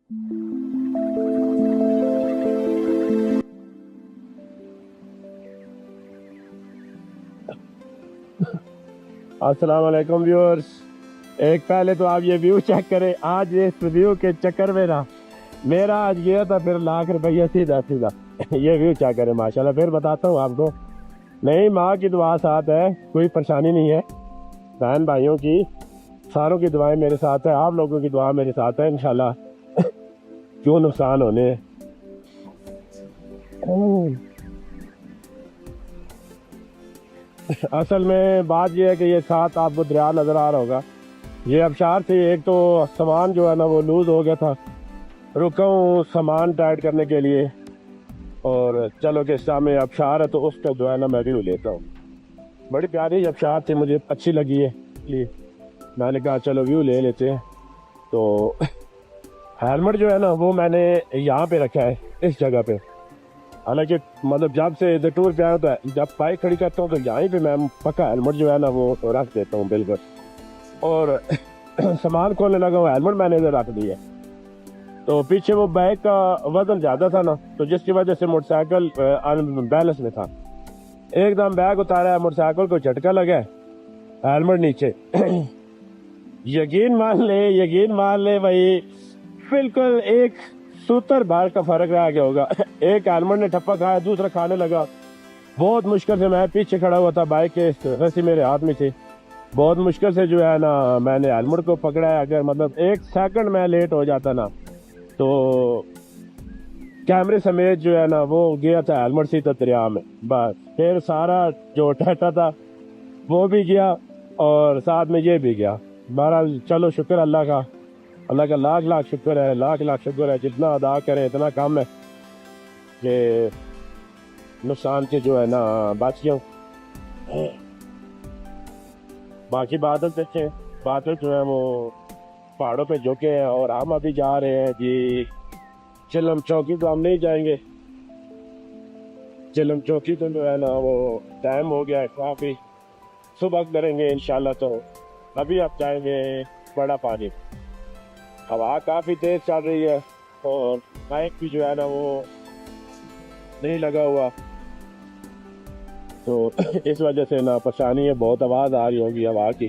अस्सलाम वालेकुम व्यूअर्स। एक पहले तो आप ये व्यू चेक करें। आज इस व्यू के चक्कर में ना मेरा आज गया था फिर ₹1,00,000 सीधा सीधा। ये व्यू चेक करें माशाल्लाह। फिर बताता हूँ आपको। नहीं, माँ की दुआ साथ है, कोई परेशानी नहीं है। बहन भाइयों की सारों की दुआएं मेरे साथ है, आप लोगों की दुआ मेरे साथ है इंशाल्लाह। क्यों नुकसान होने। असल में बात यह है कि ये साथ आपको दरिया नज़र आ रहा होगा। ये अबशार से एक तो सामान जो है ना वो लूज़ हो गया था। रुका हूँ सामान टाइट करने के लिए, और चलो कि सामने अबशार है तो उसका जो है ना मैं व्यू लेता हूँ। बड़ी प्यारी अबशार थी, मुझे अच्छी लगी है, इसलिए मैंने कहा चलो व्यू ले लेते हैं। तो हेलमेट जो है ना वो मैंने यहाँ पे रखा है, इस जगह पे। हालांकि मतलब जब से इधर टूर पे आया तो जब बाइक खड़ी करता हूँ तो यहीं पे मैं पक्का हेलमेट जो है ना वो रख देता हूँ बिल्कुल। और सामान खोलने लगा हूँ, हेलमेट मैंने इधर रख दिया। तो पीछे वो बाइक का वजन ज़्यादा था ना, तो जिसकी वजह से मोटरसाइकिल अनबैलेंस में था। एकदम बैग उतारा, मोटरसाइकिल को झटका लगा, हेलमेट नीचे। यकीन मान ले भाई, बिल्कुल एक सूतर बार का फर्क रह गया होगा। एक हेलमेट ने ठप्पा खाया, दूसरा खाने लगा। बहुत मुश्किल से, मैं पीछे खड़ा हुआ था, बाइक के रस्सी मेरे हाथ में थी। बहुत मुश्किल से जो है ना मैंने हेलमेट को पकड़ा है। अगर मतलब 1 सेकंड मैं लेट हो जाता ना तो कैमरे समेत जो है ना वो गया था हेलमेट सीधा दरिया में। बस फिर सारा जो ठहटा था वो भी गया और साथ में ये भी गया। बहरहाल चलो, शुक्र अल्लाह का लाख लाख शुक्र है, लाख लाख शुक्र है। जितना अदा करें इतना कम है कि नुकसान के जो है ना बच गया। बाकी बादल देखें, बादल जो है वो पहाड़ों पे झुके हैं और हम अभी जा रहे हैं जी चिलम चौकी। तो हम नहीं जाएंगे चिलम चौकी, तो जो है ना वो टाइम हो गया है काफ़ी, सुबह करेंगे इंशाल्लाह। तो अभी आप जाएंगे बड़ा पानी। हवा काफ़ी तेज़ चल रही है और बाइक भी जो है ना वो नहीं लगा हुआ, तो इस वजह से ना परेशानी है, बहुत आवाज़ आ रही होगी हवा की।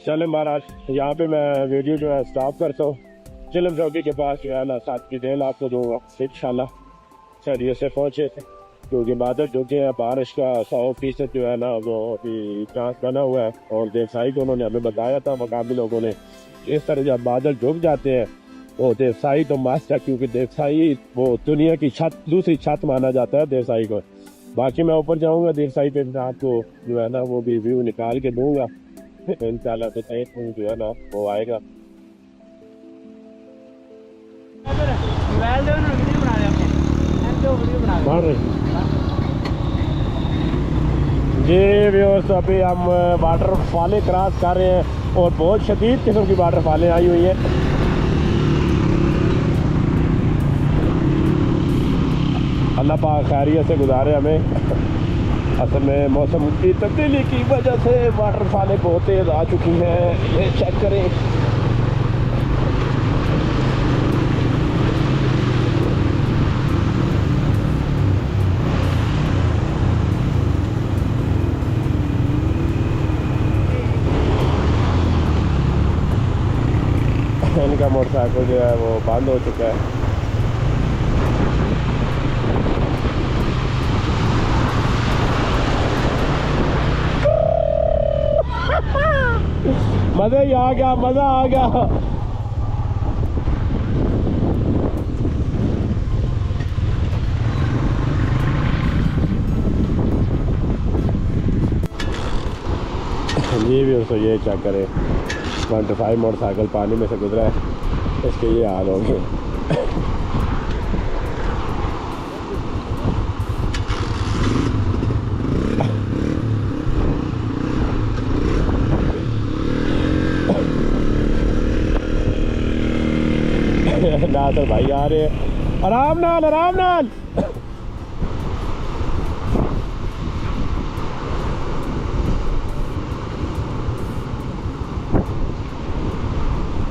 चले महाराज, यहाँ पे मैं वीडियो जो है स्टॉप करता हूँ। चिलम चौकी के पास जो है ना 7 की डेल आपको दूंगा इंशाल्लाह। चलिए से पहुँचे थे, क्योंकि बादल झुके हैं, बारिश का 100% जो है ना वो अभी चांस बना हुआ है। और देवसाई को उन्होंने हमें बताया था मकामी लोगों ने, इस तरह जब बादल झुक जाते हैं वो देवसाई तो मस्त है, क्योंकि देवसाई वो दुनिया की छत, दूसरी छत माना जाता है देवसाई को। बाकी मैं ऊपर जाऊंगा देवसाई पे, आपको जो है ना वो भी व्यू निकाल के दूंगा इंशाल्लाह। तो जो है ना वो आएगा। जी व्यूअर्स, अभी हम वाटरफॉलें क्रॉस कर रहे हैं और बहुत शदीद किस्म की वाटरफॉलें आई हुई हैं। अल्लाह पाक खैरियत से गुजारे हमें। असल में मौसम की तब्दीली की वजह से वाटरफॉलें बहुत तेज़ आ चुकी हैं। ये चेक करें, इनका मोटरसाइकिल जो है वो बंद हो चुका है। मज़ा ही आ गया, मज़ा आ गया। ये भी उसको ये चेक करें, 25 मोटरसाइकिल पानी में से गुजरा है, इसके ये हाल हो गए। ना तो भाई आ रहे हैं, आराम नाल आराम नाल।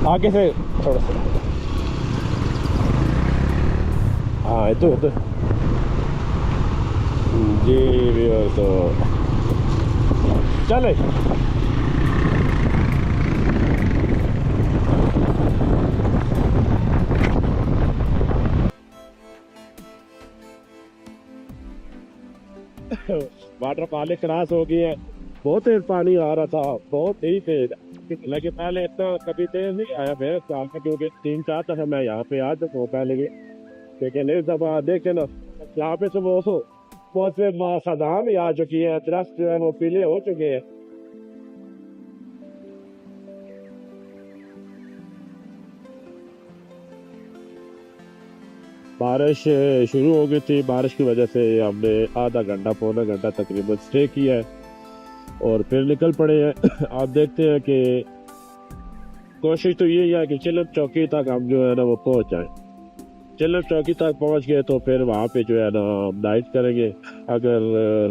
आगे से थोड़ा सा आए तो जी व्यूअर तो चले वाटर पाले क्रॉस हो गई है। बहुत तेज पानी आ रहा था, बहुत ही तेज, लेकिन पहले इतना कभी तेज नहीं आया मेरे साल में, क्योंकि 3-4 दफा मैं यहाँ पे आ चुका हूँ पहले भी। लेकिन इस दफा देखे ना, यहाँ पे तो बहुत से खदान भी आ चुकी है, दरख्त जो है वो पीले हो चुके हैं। बारिश शुरू हो गई थी, बारिश की वजह से हमने आधा घंटा पौना घंटा तकरीबन स्टे किया है और फिर निकल पड़े हैं। आप देखते हैं कि कोशिश तो यही है कि चिल्लम चौकी तक हम जो है ना वो पहुंच जाए। चिल्लम चौकी तक पहुंच गए तो फिर वहां पे जो है ना हम नाइट करेंगे। अगर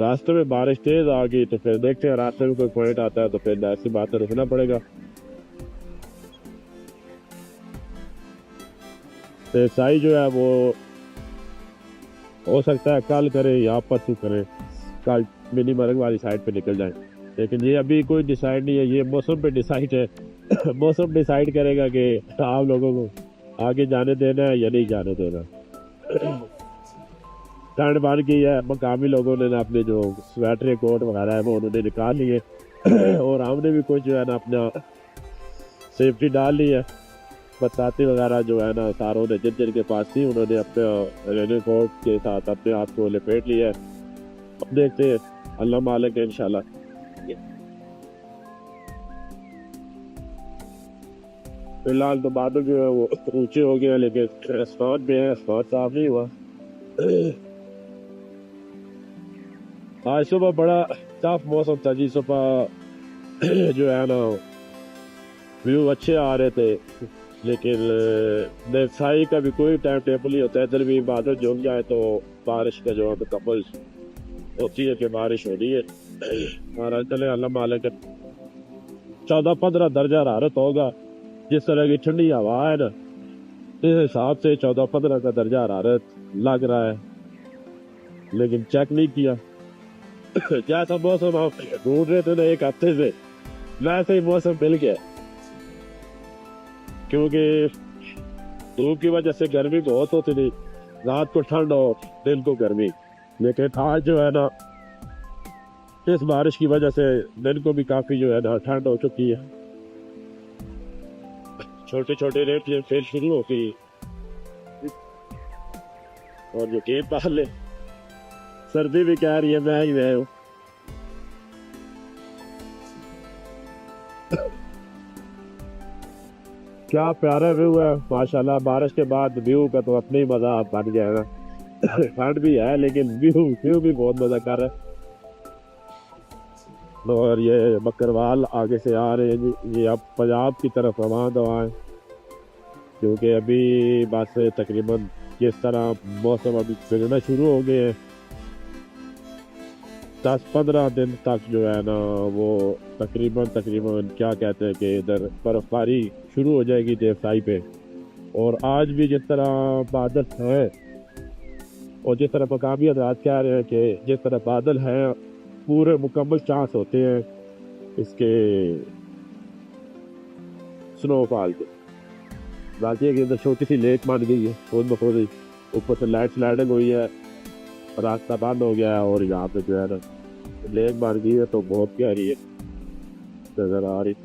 रास्ते में बारिश तेज आ गई तो फिर देखते हैं, रास्ते में कोई पॉइंट आता है तो फिर ऐसी बात है रुकना पड़ेगा। तो साई जो है वो हो सकता है कल करे या परसों करे, कल मिनी मरग वाली साइड पे निकल जाए। लेकिन ये अभी कोई डिसाइड नहीं है, ये मौसम पे डिसाइड है। मौसम डिसाइड करेगा कि आप लोगों को आगे जाने देना है या नहीं जाने देना। ठंड बढ़ गई है, मकामी लोगों ने ना अपने जो स्वेटर कोट वगैरह है वो उन्होंने निकाल लिए और हमने भी कुछ जो है ना अपना सेफ्टी डाल ली है। बरसाती वगैरह जो है ना सारों ने जिन जिन के पास थी उन्होंने अपने रेनी कोट के साथ अपने आप को लपेट लिया है। अब देखते हैं, अल्लाह मालिक है इंशाल्लाह। फिलहाल तो बादल जो है वो ऊंचे हो गए हैं, लेकिन आसमान में है, आसमान साफ नहीं हुआ। आज सुबह बड़ा साफ मौसम था जी, सुबह जो है ना व्यू अच्छे आ रहे थे, लेकिन नरसाई का भी कोई टाइम टेबल नहीं होता है। इधर भी बादल जम जाए तो बारिश का जो है कपल होती है कि बारिश हो रही है। महाराज चले अल्लाह मालिक। 14-15 दर्जा हरारत होगा, जिस तरह की ठंडी हवा है ना, इस हिसाब से 14-15 का दर्जा हरारत लग रहा है, लेकिन चेक नहीं किया। जैसा मौसम आप ढूंढ रहे थे ना एक हफ्ते से, वैसे ही मौसम मिल गया। क्योंकि धूप की वजह से गर्मी बहुत होती थी, रात को ठंड और दिन को गर्मी। लेकिन आज जो है ना इस बारिश की वजह से दिन को भी काफी जो है ना ठंड हो चुकी है। छोटे छोटे रेट फिर शुरू हो गई और जो गेम पाल ले, सर्दी भी कह रही है मैं ही मैं हूँ। क्या प्यारा व्यू है माशाल्लाह, बारिश के बाद व्यू का तो अपने ही मजा बन जाएगा। ठंड भी है लेकिन व्यू व्यू भी बहुत मजा कर रहा है। और ये बकरवाल आगे से आ रहे हैं जी, ये अब पंजाब की तरफ रवाना हुआ है, क्योंकि अभी बस तकरीबन जिस तरह मौसम अभी बिगड़ना शुरू हो गए हैं, 10-15 दिन तक जो है ना वो तकरीबन क्या कहते हैं कि इधर बर्फबारी शुरू हो जाएगी देवसाई पे। और आज भी जिस तरह बादल हैं और जिस तरह मकामी हजरात कह रहे हैं कि जिस तरह बादल हैं, पूरे मुकम्मल चांस होते हैं इसके स्नोफॉल के। बाकी है कि इधर छोटी सी लेक बन गई है खुद ब खुद ही, ऊपर से लाइट स्लाइडिंग हुई है, रास्ता बंद हो गया है और यहाँ पे जो है ना लेक बन गई है, तो बहुत प्यारी है नजर आ रही।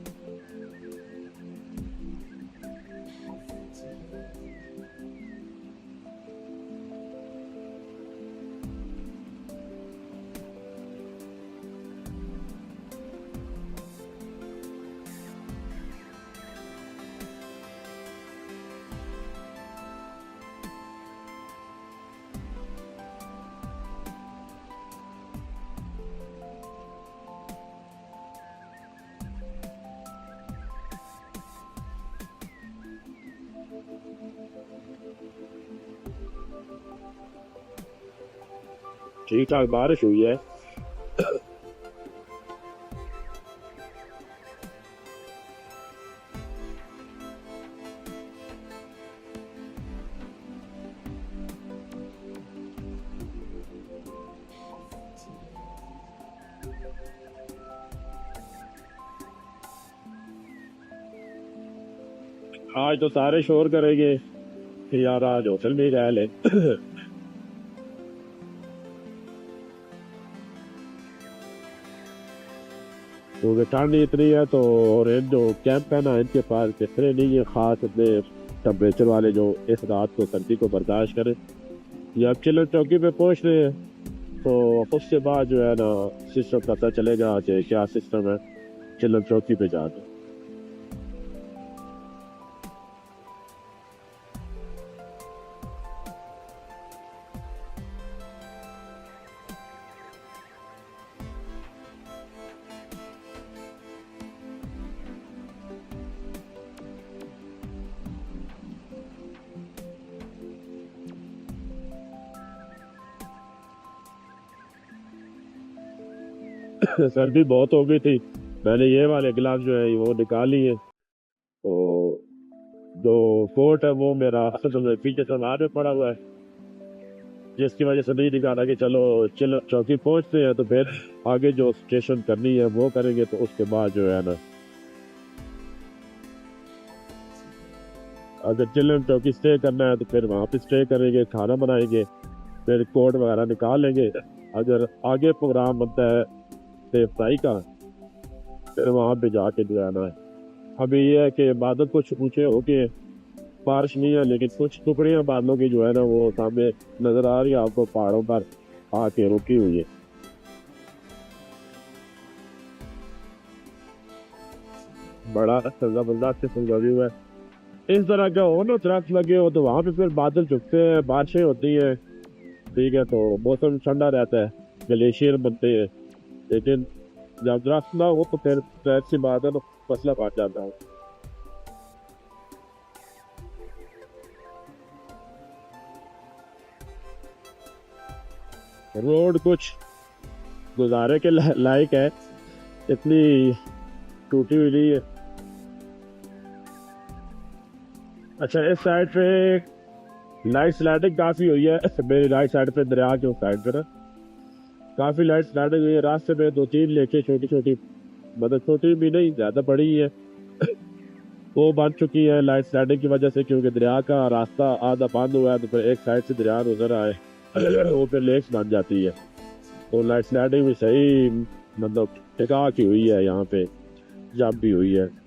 ठीक ठाक बारिश हुई है। आज तो सारे शोर करेंगे कि यार आज होटल में ही रह ले। क्योंकि ठंड इतनी है तो, और इन जो कैंप है ना इनके पास इतने नहीं है खास इतने टेम्परेचर वाले जो इस रात को सर्दी को बर्दाश्त करें। ये अब चिल्लर चौकी पे पहुंच रहे हैं, तो उसके बाद जो है ना सिस्टम पता चलेगा कि क्या सिस्टम है चिल्लर चौकी पे जाके। सर्दी बहुत हो गई थी, मैंने ये वाले गिलास जो है वो निकाल लिए। तो जो फोर्ट है वो मेरा असल में पीछे समार में पड़ा हुआ है, जिसकी वजह से नहीं निकाला कि चलो चिल्लर चौकी पहुंचते हैं तो फिर आगे जो स्टेशन करनी है वो करेंगे। तो उसके बाद जो है ना अगर चिल्लर चौकी स्टे करना है तो फिर वहाँ पे स्टे करेंगे, खाना बनाएंगे, फिर कोट वगैरह निकाल लेंगे। अगर आगे प्रोग्राम बनता है सेफ फ्राई का, फिर वहाँ पे जाके जो है ना, अभी ये है कि बादल कुछ ऊंचे हो गए, बारिश नहीं है लेकिन कुछ टुकड़ियां बादलों की जो है ना वो सामने नजर आ रही है आपको, पहाड़ों पर आके रुकी हुई है। बड़ा जबरदस्त किस्म का व्यू है। इस तरह का हो ना दरख्त लगे हो तो वहाँ पे फिर बादल झुकते हैं, बारिशें होती हैं, ठीक है, तो मौसम ठंडा रहता है, ग्लेशियर बनते हैं। लेकिन जब दरख्त ना हो तो फिर ऐसी बात है तो फसला काट जाता है। रोड कुछ गुजारे के लायक है, इतनी टूटी हुई नहीं है। अच्छा, इस साइड पे लाइट स्लाइडिंग काफी हुई है, मेरी राइट साइड पे दरिया के उस साइड पे ना काफी लाइट स्लाइडिंग हुई है। रास्ते में 2-3 लेके छोटी छोटी, मतलब छोटी भी नहीं ज्यादा बड़ी है, वो बन चुकी है लाइट स्लाइडिंग की वजह से, क्योंकि दरिया का रास्ता आधा बंद हुआ है तो फिर एक साइड से दरिया नजर आए वो फिर लेक्स बन जाती है। तो लाइट स्लाइडिंग भी सही मतलब टिका की हुई है, यहाँ पे जब भी हुई है।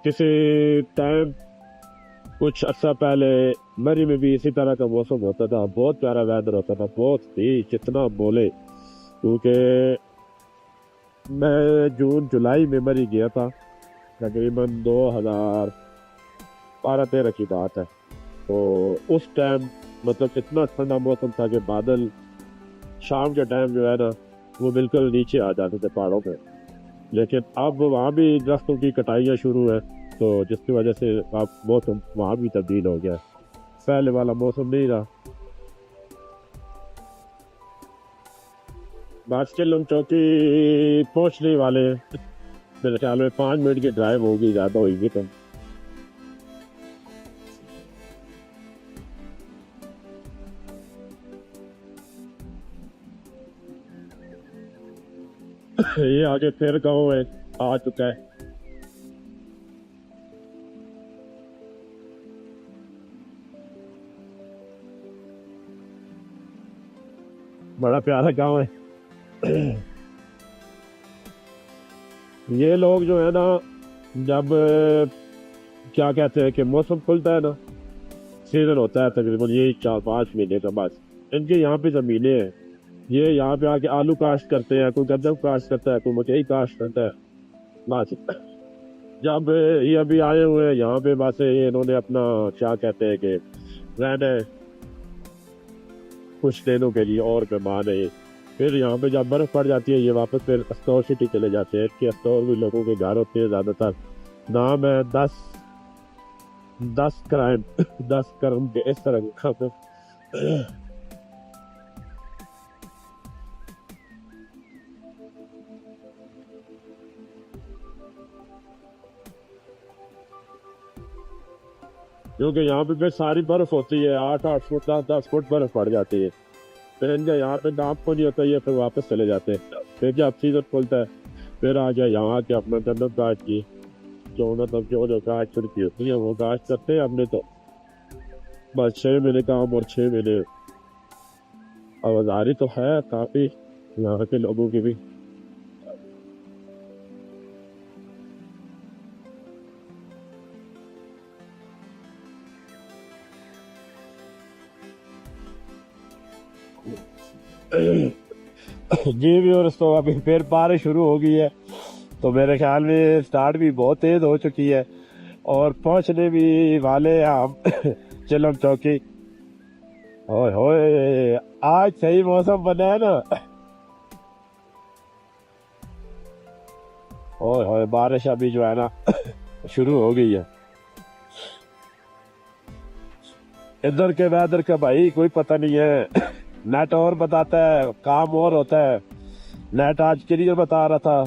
किसी टाइम कुछ अर्सा पहले मरी में भी इसी तरह का मौसम होता था, बहुत प्यारा वेदर होता था, बहुत ही जितना बोले। क्योंकि मैं जून जुलाई में मरी गया था, तकरीबन 2012-13 की बात है। तो उस टाइम मतलब इतना ठंडा मौसम था कि बादल शाम के टाइम जो है ना वो बिल्कुल नीचे आ जाते थे पहाड़ों पे। लेकिन अब वहाँ भी दरख्तों की कटाइयाँ शुरू है, तो जिसकी वजह से अब मौसम वहाँ भी तब्दील हो गया है, पहले वाला मौसम नहीं रहा। बस चिल्लम चौकी पहुँचने वाले हैं, मेरे ख्याल में 5 मिनट की ड्राइव होगी, ज़्यादा होगी तो। ये आगे फिर गाँव है आ चुका है, बड़ा प्यारा गांव है। ये लोग जो है ना जब क्या कहते हैं कि मौसम खुलता है ना, सीजन होता है तकरीबन ये 4-5 महीने का, बस इनके यहाँ पे ज़मीनें हैं, ये यहाँ पे आके आलू काश्त करते हैं, कोई गन्ना काश्त करता है, कोई मकई काश्त करता है। बस जब ये अभी आए हुए हैं यहाँ पे, बस ये इन्होंने अपना क्या कहते हैं कि रहना है कुछ दिनों के लिए और मेहमान है। फिर यहाँ पे जब बर्फ पड़ जाती है ये वापस फिर अस्तौर सिटी चले जाते हैं, कि अस्तौर भी लोगों के घर होते हैं ज़्यादातर। नाम है 10 10 क्राइम 10 कर्म के इस तरह का। क्योंकि यहाँ पे फिर सारी बर्फ होती है, 8-8 फुट 10-10 फुट बर्फ पड़ जाती है। फिर इनका यहाँ पे नाम को नहीं होता, ये फिर वापस चले जाते हैं। फिर जब सीजन खुलता है फिर आ जाए यहाँ के अपना जन्नत काट की जो मतलब जो काट शुरू की होती है वो काट करते हैं। हमने तो बस 6 महीने काम और 6 महीने आवाजारी तो है काफी यहाँ के लोगों की भी। जी भी, और तो अभी फिर बारिश शुरू हो गई है तो मेरे ख्याल में स्टार्ट भी बहुत तेज हो चुकी है और पहुंचने भी वाले हैं हम चिलम चौकी। ओए होए, आज सही मौसम बना है ना। ओए होए, बारिश अभी जो है ना शुरू हो गई है। इधर के वेदर का भाई कोई पता नहीं है। नेट और बताता है, काम और होता है। नेट आज क्लियर बता रहा था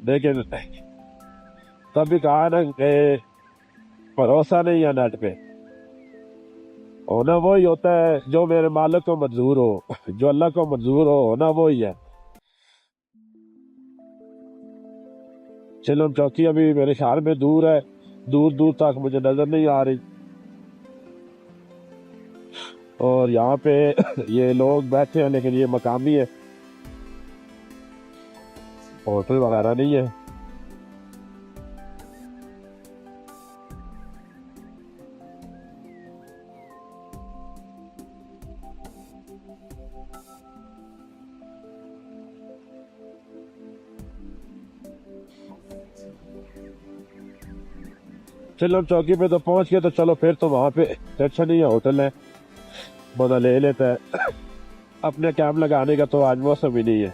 लेकिन तभी कहा ना कि भरोसा नहीं है नेट पे। होना वही होता है जो मेरे मालिक को मंजूर हो, जो अल्लाह को मंजूर हो होना वही है। चिलम चौकी अभी मेरे ख्याल में दूर है, दूर दूर तक मुझे नजर नहीं आ रही। और यहाँ पे ये लोग बैठे हैं लेकिन ये मकामी है, होटल वगैरह नहीं है। चिलम चौकी पे तो पहुंच गए तो चलो फिर तो वहां पे टेंशन नहीं है, होटल है बंदा ले लेता है। अपने कैंप लगाने का तो आज मौसम ही नहीं है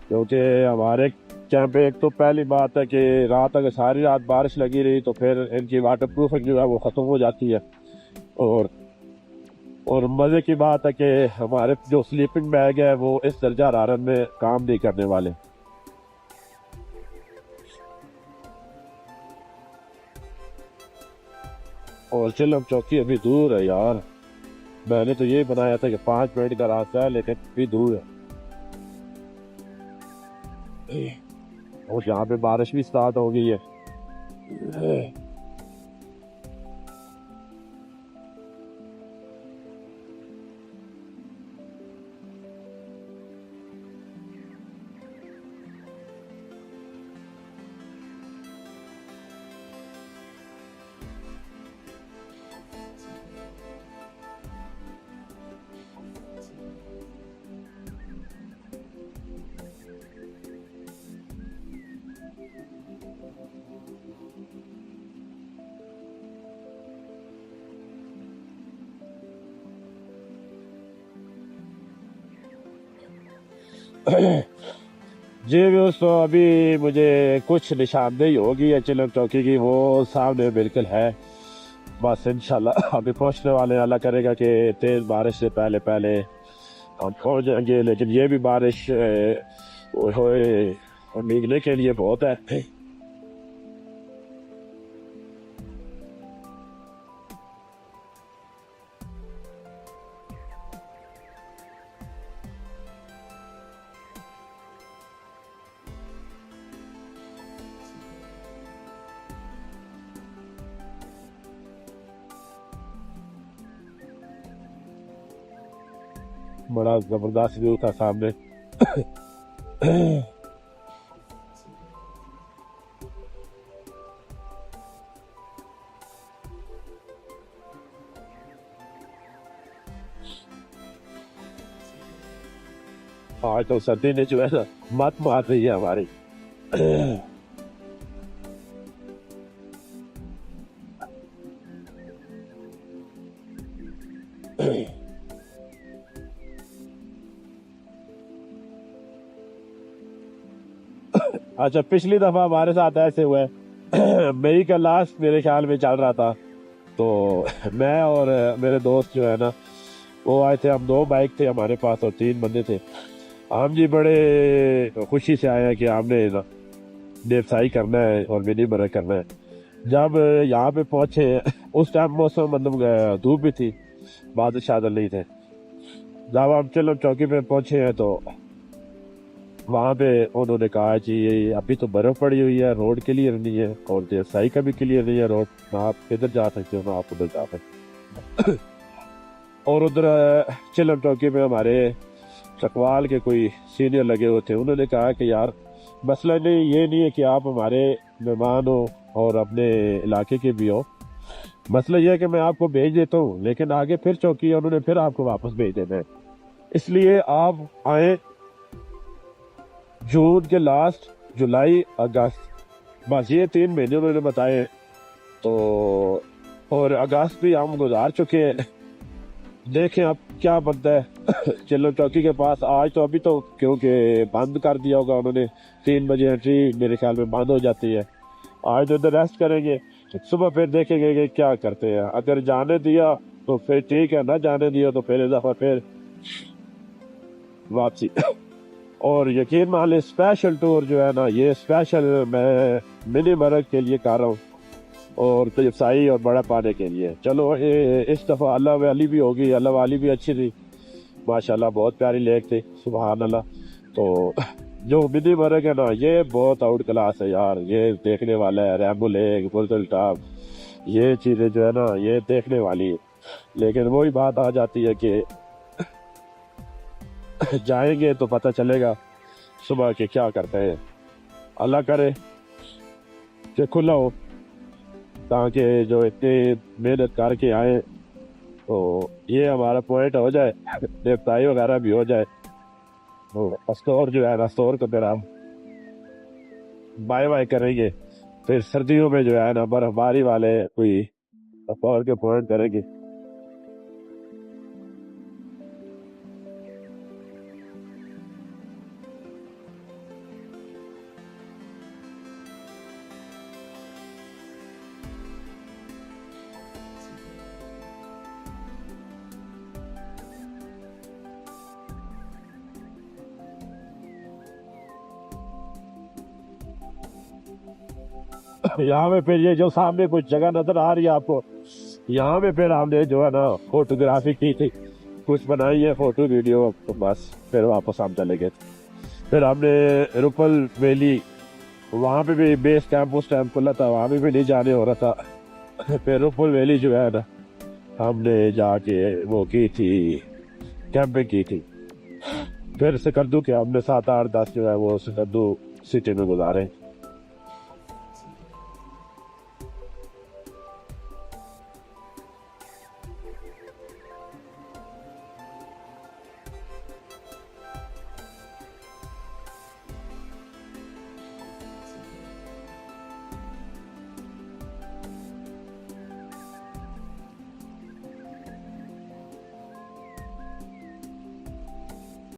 क्योंकि हमारे कैंप पे एक तो पहली बात है कि रात अगर सारी रात बारिश लगी रही तो फिर इनकी वाटर प्रूफिंग जो है वो खत्म हो जाती है। और और मजे की बात है कि हमारे जो स्लीपिंग बैग है वो इस दर्जा हरारत में काम नहीं करने वाले। और चिलम चौकी अभी दूर है यार, मैंने तो ये बनाया था कि 5 मिनट का रास्ता है लेकिन अभी दूर है। और यहाँ पे बारिश भी स्टार्ट हो गई है। जी दोस्तों, अभी मुझे कुछ निशानदेही होगी है चिलम चौकी की, वो सामने बिल्कुल है। बस इंशाल्लाह अभी पहुंचने वाले, अल्लाह करेगा कि तेज बारिश से पहले पहले हम पहुंच जाएंगे। लेकिन ये भी बारिश होए और भीगने के लिए बहुत है। बड़ा जबरदस्त व्यू था सामने। आज तो सर्दी ने जो है ना मत मार रही है हमारी। अच्छा, पिछली दफा हमारे साथ ऐसे हुआ है मई का लास्ट मेरे ख्याल में चल रहा था। तो मैं और मेरे दोस्त जो है ना वो आए थे। हम 2 बाइक थे हमारे पास और 3 बंदे थे। हम जी बड़े खुशी से आए हैं कि हमने ना देवसाई करना है और मिनी मरग करना है। जब यहाँ पे पहुंचे उस टाइम मौसम मतलब धूप भी थी, बादल शादल नहीं थे। जब हम चिल्लम चौकी पे पहुंचे हैं तो वहाँ पे उन्होंने कहा जी ये अभी तो बर्फ पड़ी हुई है, रोड क्लियर नहीं है और देवसाई का भी क्लियर नहीं है रोड, ना आप इधर जा सकते हो ना आप उधर जा सकते। और उधर चिल्लम चौकी में हमारे चकवाल के कोई सीनियर लगे हुए थे। उन्होंने कहा कि यार मसला नहीं ये नहीं है कि आप हमारे मेहमान हो और अपने इलाके के भी हो, मसला यह है कि मैं आपको भेज देता हूँ लेकिन आगे फिर चौकी है उन्होंने फिर आपको वापस भेज देना है। इसलिए आप आए जून के लास्ट, जुलाई, अगस्त, बस ये 3 महीने उन्होंने बताए। तो और अगस्त भी हम गुजार चुके हैं, देखें अब क्या बनता है। चिल्लम चौकी के पास आज तो अभी तो क्योंकि बंद कर दिया होगा उन्होंने, 3 बजे एंट्री मेरे ख्याल में बंद हो जाती है। आज तो इधर रेस्ट करेंगे, सुबह फिर देखेंगे कि क्या करते हैं। अगर जाने दिया तो फिर ठीक है, ना जाने दिया तो फिर इस दफा फिर वापसी। और यकीन मान लें स्पेशल टूर जो है ना ये स्पेशल मैं मिनी मरग के लिए कर रहा हूँ और देवसाई और बड़ा पाने के लिए। चलो इस दफ़ा अल्लाह वाली भी होगी, अल्लाह वाली भी अच्छी थी माशाल्लाह, बहुत प्यारी लेक थी सुभान अल्लाह। तो जो मिनी मरग है ना ये बहुत आउट क्लास है यार, ये देखने वाला है। रैम्बो लेक, बुलबुल टॉप, ये चीज़ें जो है ना ये देखने वाली है। लेकिन वही बात आ जाती है कि जाएंगे तो पता चलेगा सुबह के क्या करते हैं। अल्लाह करे कि खुला हो ताकि जो इतनी मेहनत करके आए तो ये हमारा पॉइंट हो जाए, देवताई वगैरह भी हो जाए। तो स्टोर जो है ना स्टोर को फिर हम बाय बाय करेंगे। फिर सर्दियों में जो है ना बर्फबारी वाले कोई स्टोर के पॉइंट करेंगे। यहाँ पे फिर ये जो सामने कुछ जगह नजर आ रही है आपको, यहाँ पे फिर हमने जो है ना फोटोग्राफी की थी, कुछ बनाई है फोटो वीडियो, तो बस फिर वापस हम चले गए। फिर हमने रुपल वैली, वहाँ पे भी बेस कैंप उस टाइम खुला था, वहाँ पे भी नहीं जाने हो रहा था। फिर रुपल वैली जो है ना हमने जाके वो की थी, कैंपिंग की थी। फिर सिकंदू के हमने 7, 8, 10 जो है वो सिकंदू सिटी में गुजारे।